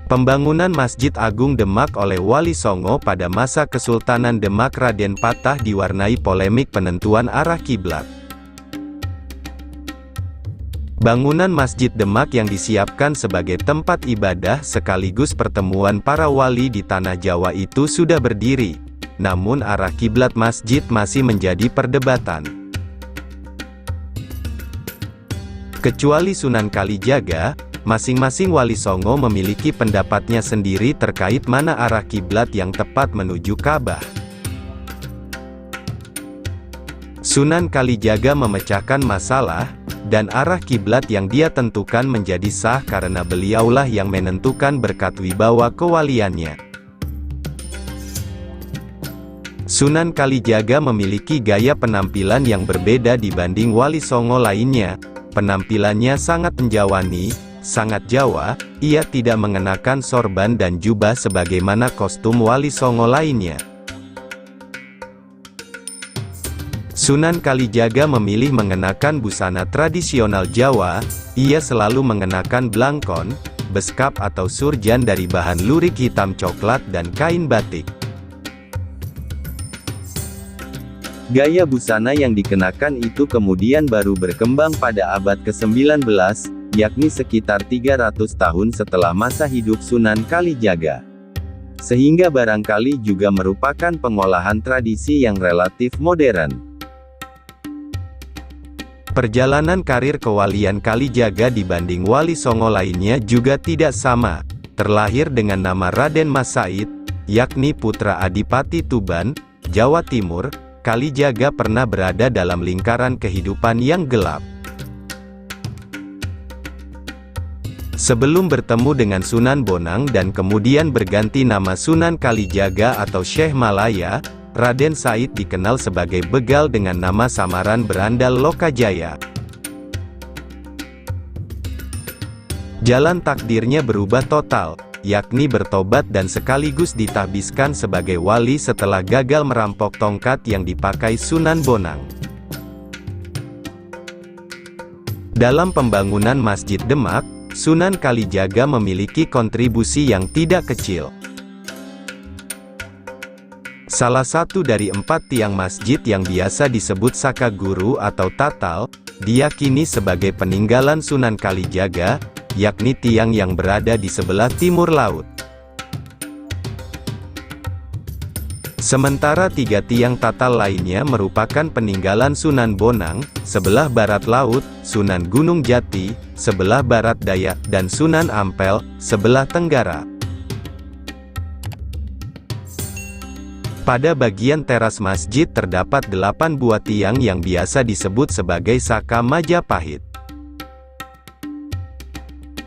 Pembangunan Masjid Agung Demak oleh Wali Songo pada masa Kesultanan Demak Raden Patah diwarnai polemik penentuan arah kiblat. Bangunan Masjid Demak yang disiapkan sebagai tempat ibadah sekaligus pertemuan para wali di tanah Jawa itu sudah berdiri, namun arah kiblat masjid masih menjadi perdebatan. Kecuali Sunan Kalijaga, masing-masing Wali Songo memiliki pendapatnya sendiri terkait mana arah kiblat yang tepat menuju Ka'bah. Sunan Kalijaga memecahkan masalah, dan arah kiblat yang dia tentukan menjadi sah karena beliaulah yang menentukan berkat wibawa kewaliannya. Sunan Kalijaga memiliki gaya penampilan yang berbeda dibanding Wali Songo lainnya. Penampilannya sangat menjawani, sangat Jawa. Ia tidak mengenakan sorban dan jubah sebagaimana kostum Wali Songo lainnya. Sunan Kalijaga memilih mengenakan busana tradisional Jawa. Ia selalu mengenakan blangkon, beskap atau surjan dari bahan lurik hitam coklat dan kain batik. Gaya busana yang dikenakan itu kemudian baru berkembang pada abad ke-19, yakni sekitar 300 tahun setelah masa hidup Sunan Kalijaga. Sehingga barangkali juga merupakan pengolahan tradisi yang relatif modern. Perjalanan karir kewalian Kalijaga dibanding Wali Songo lainnya juga tidak sama. Terlahir dengan nama Raden Mas Said, yakni putra Adipati Tuban, Jawa Timur, Kalijaga pernah berada dalam lingkaran kehidupan yang gelap. Sebelum bertemu dengan Sunan Bonang dan kemudian berganti nama Sunan Kalijaga atau Syekh Malaya, Raden Said dikenal sebagai begal dengan nama samaran berandal Lokajaya. Jalan takdirnya berubah total, yakni bertobat dan sekaligus ditahbiskan sebagai wali setelah gagal merampok tongkat yang dipakai Sunan Bonang. Dalam pembangunan Masjid Demak, Sunan Kalijaga memiliki kontribusi yang tidak kecil. Salah satu dari 4 tiang masjid yang biasa disebut Saka Guru atau Tatal, diyakini sebagai peninggalan Sunan Kalijaga, yakni tiang yang berada di sebelah timur laut. Sementara 3 tiang Tatal lainnya merupakan peninggalan Sunan Bonang, sebelah barat laut, Sunan Gunung Jati, sebelah barat daya, dan Sunan Ampel, sebelah tenggara. Pada bagian teras masjid terdapat 8 buah tiang yang biasa disebut sebagai Saka Majapahit.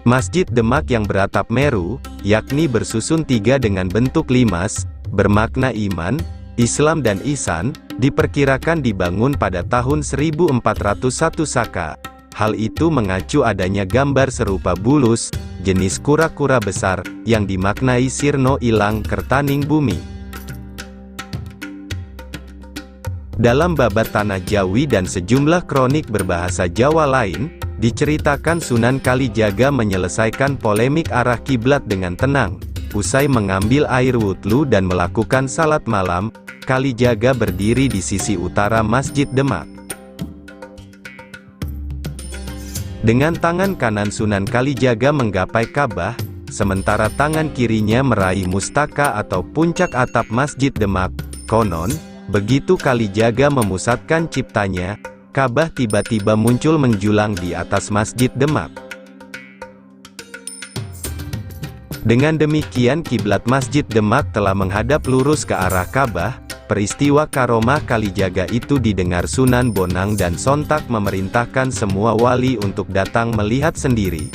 Masjid Demak yang beratap meru, yakni bersusun 3 dengan bentuk limas, bermakna iman, Islam dan ihsan, diperkirakan dibangun pada tahun 1401 Saka. Hal itu mengacu adanya gambar serupa bulus, jenis kura-kura besar, yang dimaknai sirno ilang kertaning bumi. Dalam babat Tanah Jawi dan sejumlah kronik berbahasa Jawa lain, diceritakan Sunan Kalijaga menyelesaikan polemik arah kiblat dengan tenang. Usai mengambil air wudhu dan melakukan salat malam, Kalijaga berdiri di sisi utara Masjid Demak. Dengan tangan kanan Sunan Kalijaga menggapai Ka'bah, sementara tangan kirinya meraih mustaka atau puncak atap Masjid Demak. Konon, begitu Kalijaga memusatkan ciptanya, Ka'bah tiba-tiba muncul menjulang di atas Masjid Demak. Dengan demikian kiblat Masjid Demak telah menghadap lurus ke arah Ka'bah. Peristiwa karomah Kalijaga itu didengar Sunan Bonang dan sontak memerintahkan semua wali untuk datang melihat sendiri.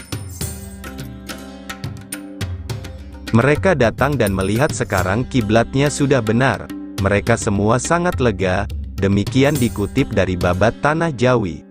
Mereka datang dan melihat sekarang kiblatnya sudah benar. Mereka semua sangat lega, demikian dikutip dari babat Tanah Jawi.